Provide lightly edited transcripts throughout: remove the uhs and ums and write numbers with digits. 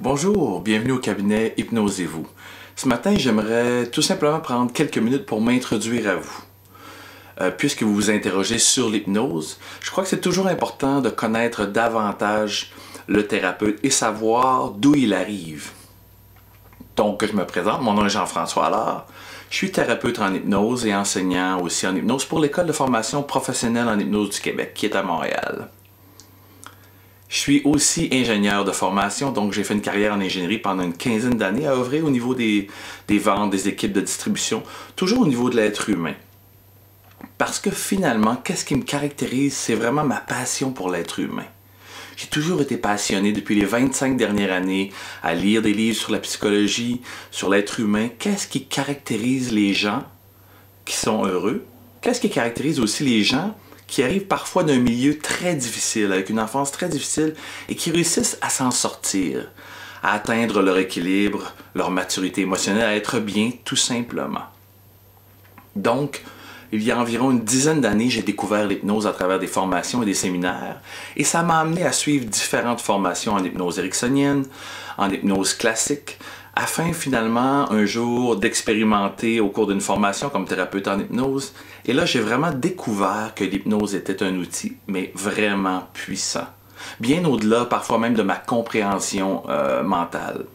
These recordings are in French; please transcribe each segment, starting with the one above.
Bonjour, bienvenue au cabinet Hypnosez-vous. Ce matin, j'aimerais tout simplement prendre quelques minutes pour m'introduire à vous. Puisque vous vous interrogez sur l'hypnose, je crois que c'est toujours important de connaître davantage le thérapeute et savoir d'où il arrive. Donc, je me présente, mon nom est Jean-François Allard. Je suis thérapeute en hypnose et enseignant aussi en hypnose pour l'École de formation professionnelle en hypnose du Québec, qui est à Montréal. Je suis aussi ingénieur de formation, donc j'ai fait une carrière en ingénierie pendant une quinzaine d'années à œuvrer au niveau des ventes, des équipes de distribution, toujours au niveau de l'être humain. Parce que finalement, qu'est-ce qui me caractérise, c'est vraiment ma passion pour l'être humain. J'ai toujours été passionné depuis les 25 dernières années à lire des livres sur la psychologie, sur l'être humain. Qu'est-ce qui caractérise les gens qui sont heureux? Qu'est-ce qui caractérise aussi les gens qui arrivent parfois d'un milieu très difficile, avec une enfance très difficile, et qui réussissent à s'en sortir, à atteindre leur équilibre, leur maturité émotionnelle, à être bien tout simplement. Donc, il y a environ une dizaine d'années, j'ai découvert l'hypnose à travers des formations et des séminaires, et ça m'a amené à suivre différentes formations en hypnose ericksonienne, en hypnose classique, afin finalement un jour d'expérimenter au cours d'une formation comme thérapeute en hypnose. Et là, j'ai vraiment découvert que l'hypnose était un outil, mais vraiment puissant. Bien au-delà, parfois même, de ma compréhension mentale.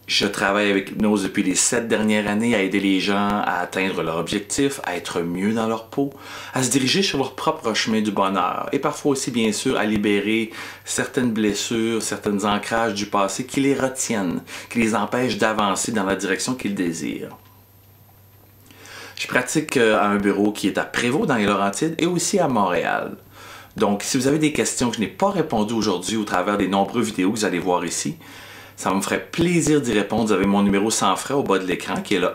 Je travaille avec l'hypnose depuis les 7 dernières années à aider les gens à atteindre leur objectif, à être mieux dans leur peau, à se diriger sur leur propre chemin du bonheur et parfois aussi bien sûr à libérer certaines blessures, certains ancrages du passé qui les retiennent, qui les empêchent d'avancer dans la direction qu'ils désirent. Je pratique à un bureau qui est à Prévost dans les Laurentides et aussi à Montréal. Donc si vous avez des questions que je n'ai pas répondues aujourd'hui au travers des nombreuses vidéos que vous allez voir ici, ça me ferait plaisir d'y répondre. Vous avez mon numéro sans frais au bas de l'écran qui est le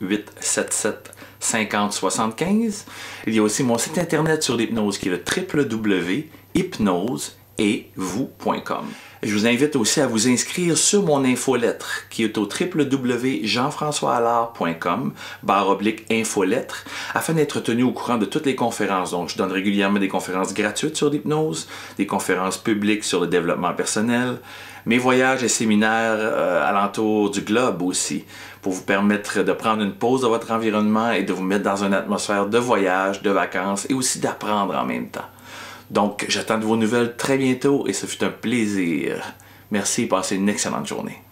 1-888-877-5075. Il y a aussi mon site internet sur l'hypnose qui est le www.hypnoseetvous.com. Je vous invite aussi à vous inscrire sur mon infolettre qui est au www.jeanfrançoisalard.com/infolettre afin d'être tenu au courant de toutes les conférences. Donc, je donne régulièrement des conférences gratuites sur l'hypnose, des conférences publiques sur le développement personnel, mes voyages et séminaires alentour du globe aussi, pour vous permettre de prendre une pause de votre environnement et de vous mettre dans une atmosphère de voyage, de vacances et aussi d'apprendre en même temps. Donc, j'attends de vos nouvelles très bientôt et ce fut un plaisir. Merci et passez une excellente journée.